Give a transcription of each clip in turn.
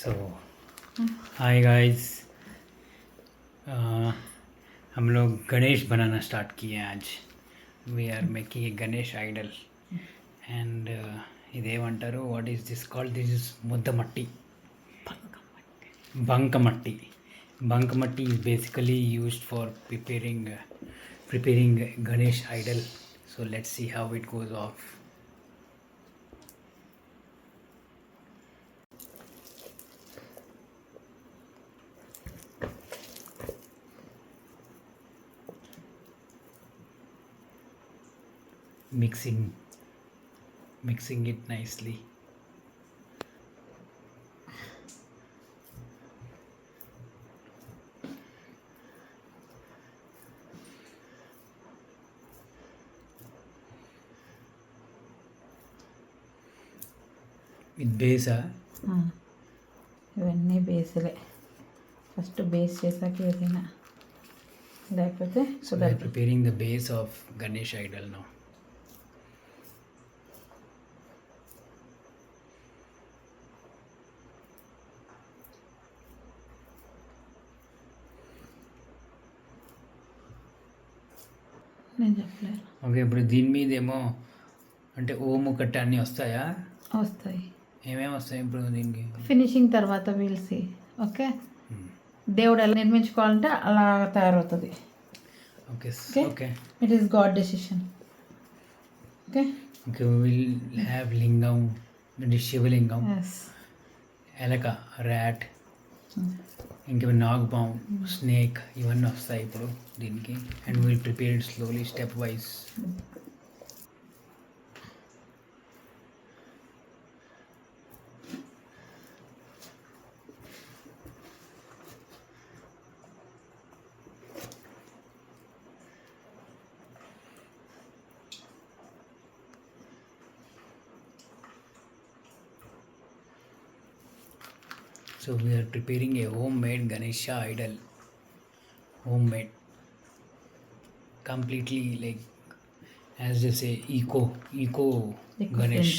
सो hi guys, हम लोग गणेश बनाना start किए हैं आज. We are making a Ganesh idol and ఇదేమంటారు, what is this called? This is ముద్దమట్టి, బంకమట్టి. బంకమట్టి is basically used for preparing Ganesh idol. So let's see how it goes off. Mixing it nicely. With base, ఇవన్నీ బేస్లే. First base చేసాక ఏదైనా, లేకపోతే so we are preparing the base of Ganesh idol now. నేను చెప్పలేను. Okay, ఇప్పుడు దీని మీద ఏమో అంటే ఓము కట్ట అన్నీ వస్తాయా? వస్తాయి. ఏమేమి వస్తాయి ఇప్పుడు దీనికి? ఫినిషింగ్ తర్వాత వీల్సి. ఓకే, దేవుడు ఎలా నిర్మించుకోవాలంటే అలా తయారవుతుంది. Okay okay, it is God decision. Okay okay, will have లింగం, శివలింగం, ఎలక, ర్యాట్, ఇంకా నాగపాము, స్నేక్, ఇవన్నీ వస్తాయి ఇప్పుడు దీనికి. And will prepare it slowly, step wise. So we are preparing a homemade Ganesha idol. Homemade. Completely, like, as they say, eco Ganesh.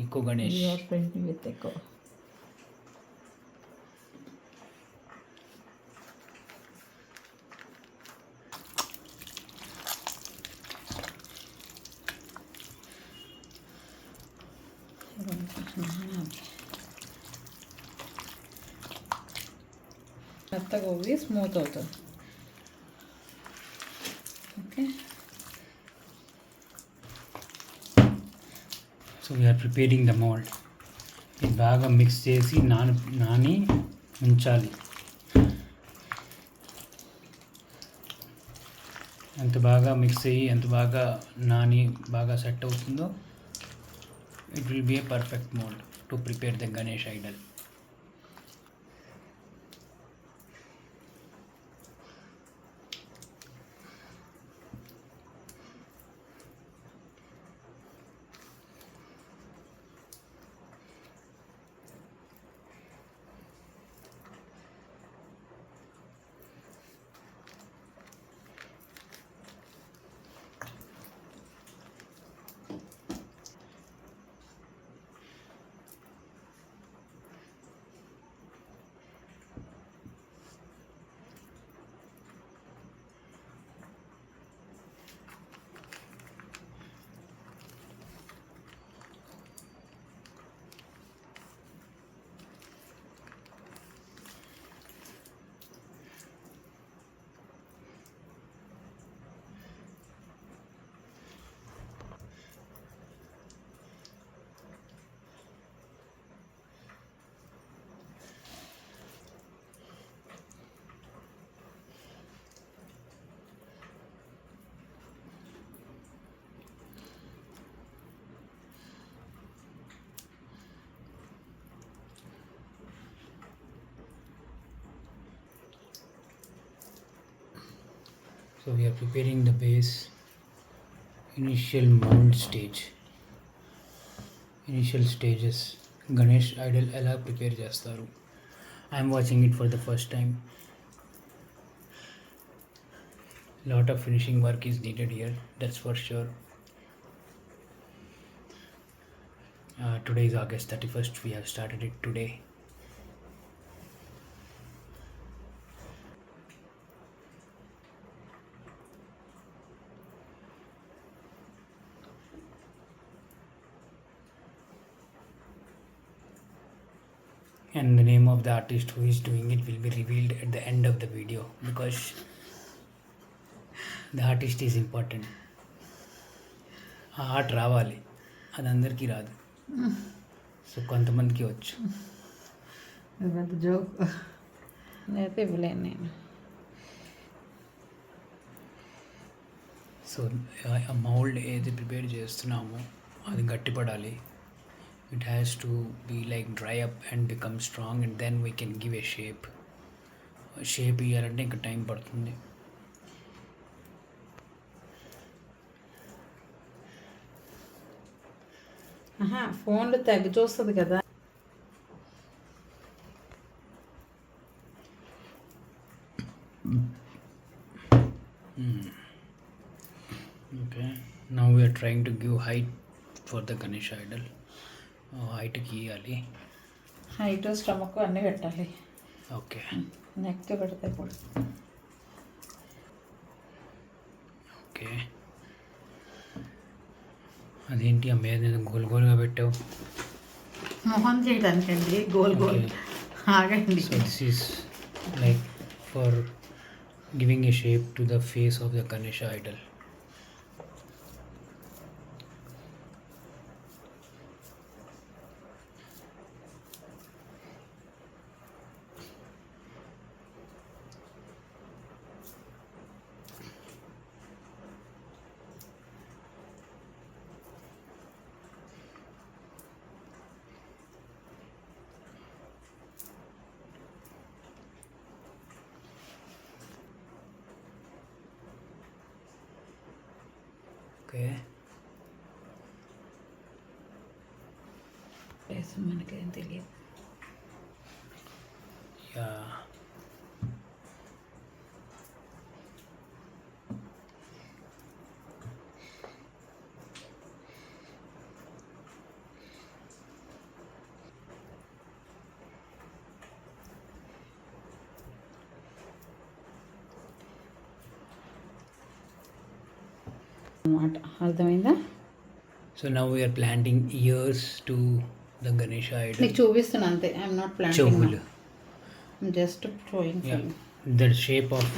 Eco Ganesh. We are printing with eco. మెత్తగా ఉవ్వి smooth అవుతుంది. Okay, so we're preparing the mould. ఇది బాగా mix చేసి నాని ఉంచాలి. ఎంత బాగా mix అయ్యి ఎంత బాగా నాని బాగా సెట్ అవుతుందో, it will be a perfect mould to prepare the Ganesh Idol. So we are preparing the base, initial mold stage, initial stages. Ganesh idol ఎలా ప్రిపేర్ చేస్తారు? I'm watching it for the first time. Lot of finishing work is needed here, that's for sure. Today is August 31st. We have started it today. and the name of the artist who is doing it will be revealed at the end of the video because the artist is important. ఆ art రావాలి, అది అందరికీ రాదు. So కొంతమందికి వచ్చు. పెద్ద joke అయితే ఇవ్వలేను నేను. సో ఆ మౌల్డ్ ఏది ప్రిపేర్ చేస్తున్నామో అది గట్టిపడాలి. It has to be like dry up and become strong and then we can give a shape. Shape ఇవ్వాలంటే ఇంకా టైం పడుతుంది. ఫోన్లో తగ్గి చూస్తుంది కదా. Okay, now we are trying to give height for the Ganesh idol. Height గీయాలి. Height stomach అన్నీ పెట్టాలి. ఓకే, నెక్ పెడితే ఇప్పుడు. ఓకే, అదేంటి ఆ మీద గోల్ గోల్గా పెట్టావు? మొహం చేయడానికండి, గోల్ గోల్. ఆగండి. So this is like for giving a shape to the face of the Ganesha idol. Okay, మనకేం తెలియదు. యా, అన్నమాట. అర్థమైందా? So now we are planting ears to the Ganesha idol. నీకు చూపిస్తున్నా అంతే. ఐఎమ్ నాట్ చెవులు. Planting, just showing. The shape of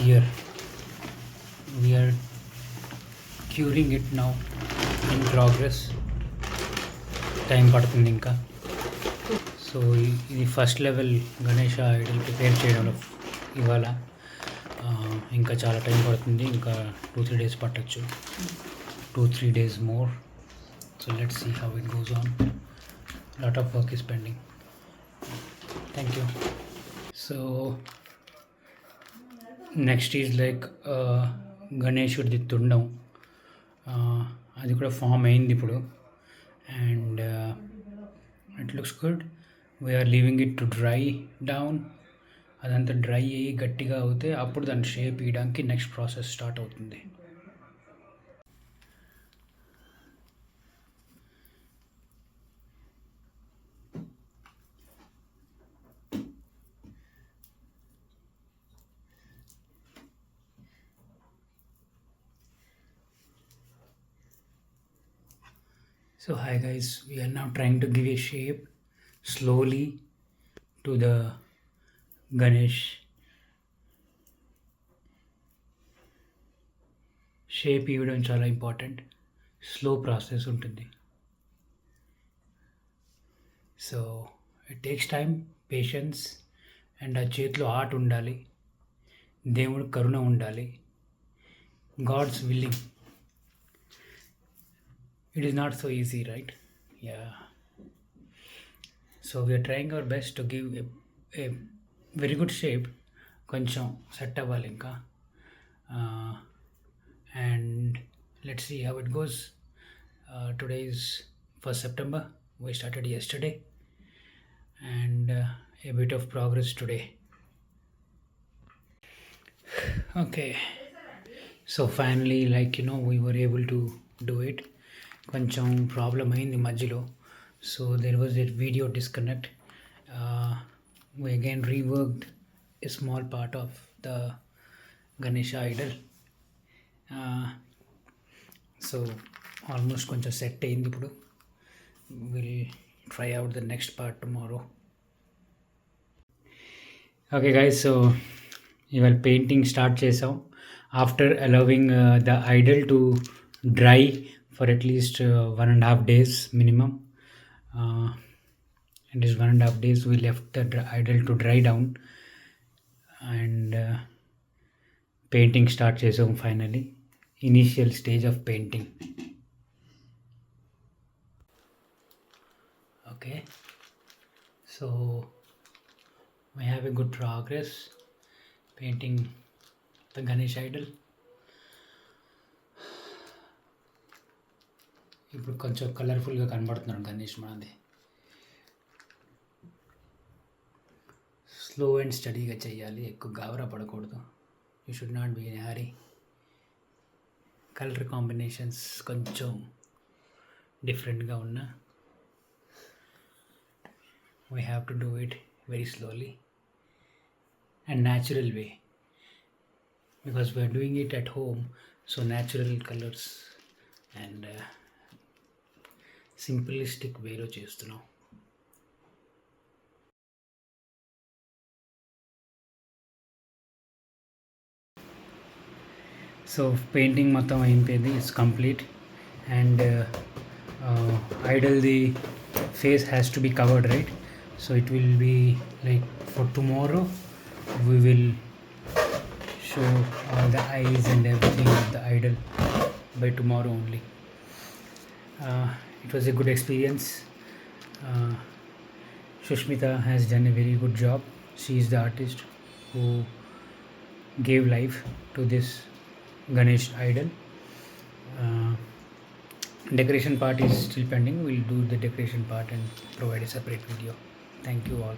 ear we are curing it now in progress. Time పడుతుంది ఇంకా. సో ఇది first level Ganesha idol prepare చేయడంలో ఇవాళ ఇంకా చాలా టైం పడుతుంది. ఇంకా 2-3 days పట్టచ్చు. 2-3 days more. So let's see how it goes on. Lot of work is pending. Thank you. So next is like గణేశుడిది తుండం. అది కూడా ఫామ్ అయింది ఇప్పుడు and it looks good. We are leaving it to dry down. అదంతా dry అయ్యి గట్టిగా అవుతే అప్పుడు దాన్ని షేప్ ఇవ్వడానికి నెక్స్ట్ ప్రాసెస్ స్టార్ట్ అవుతుంది. So hi guys, we are now trying to give a shape slowly to the Ganesh. Shape ఇవ్వడం చాలా ఇంపార్టెంట్. స్లో ప్రాసెస్ ఉంటుంది. So it takes time, patience and ఆ చేతిలో ఆర్ట్ ఉండాలి. దేవుడు కరుణ ఉండాలి. God's willing. It is not so easy, right? Yeah. So we are trying our best to give a very good shape. కొంచెం set అవ్వాలి ఇంకా. And let's see how it goes. Today is 1st September. We started yesterday and a bit of progress today. Okay. So finally, like we were able to do it. కొంచెం problem అయింది మధ్యలో. So there was a video disconnect. we again reworked a small part of the Ganesha idol. So almost కొంచెం set అయింది ఇప్పుడు. Will try out the next part tomorrow. Okay guys, so ఇవాళ painting start చేసాం after allowing the Idol to dry for at least 1.5 days minimum. It is 1.5 days we left the idol to dry down and painting start చేసాం finally. Initial stage of painting. Okay, so we have a good progress painting the Ganesh idol. ఇప్పుడు కొంచెం కలర్ఫుల్గా కనబడుతున్నాడు గణేష్ మనది. Slow and స్టడీగా చేయాలి, ఎక్కువ గాబరా పడకూడదు. You should not be in hurry. Colour combinations కొంచెం డిఫరెంట్గా ఉన్నా we have to do it very slowly and natural way because we are doing it at home, so natural colors and simplistic way lo chestunnam. So painting మొత్తం అయిపోయింది, it's complete and idol the face has to be covered, right? So it will be like for tomorrow we will show all the eyes and everything of the idol by tomorrow only. It was a good experience. Shushmita has done a very good job. She is the artist who gave life to this Ganesh idol. Decoration part is still pending. We'll do the decoration part and provide a separate video. Thank you all.